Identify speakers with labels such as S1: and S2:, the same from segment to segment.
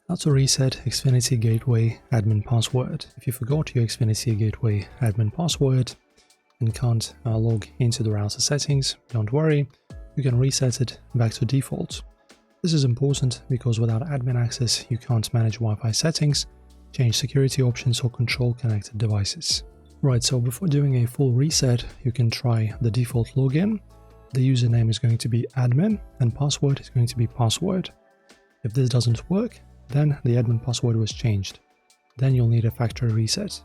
S1: How to reset Xfinity Gateway admin password. If you forgot your Xfinity Gateway admin password and can't log into the router settings, don't worry, you can reset it back to default. This is important because without admin access, you can't manage Wi-Fi settings, change security options or control connected devices. Right, so before doing a full reset, you can try the default login. The username is going to be admin and password is going to be password. If this doesn't work, then the admin password was changed. Then you'll need a factory reset.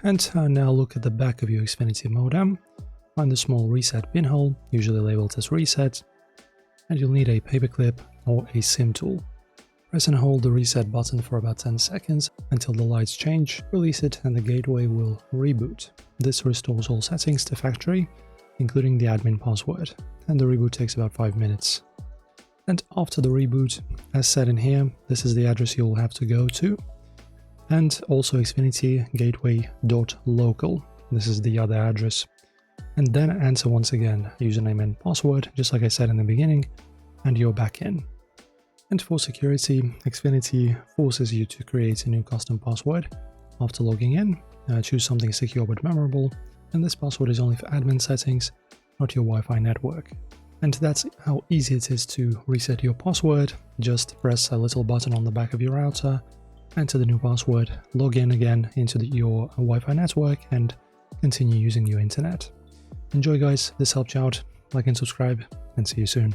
S1: And now look at the back of your Xfinity modem. Find the small reset pinhole, usually labeled as reset, and you'll need a paperclip or a SIM tool. Press and hold the reset button for about 10 seconds until the lights change, release it and the gateway will reboot. This restores all settings to factory, including the admin password, and the reboot takes about 5 minutes. And after the reboot, as said in here, this is the address you'll have to go to, and also Xfinity gateway.local. This is the other address. And then enter once again username and password, just like I said in the beginning, and you're back in. And for security, Xfinity forces you to create a new custom password after logging in. Choose something secure but memorable, and this password is only for admin settings, not your Wi-Fi network. And that's how easy it is to reset your password. Just press a little button on the back of your router, enter the new password, log in again into your Wi-Fi network, and continue using your internet. Enjoy guys, this helped you out. Like and subscribe, and see you soon.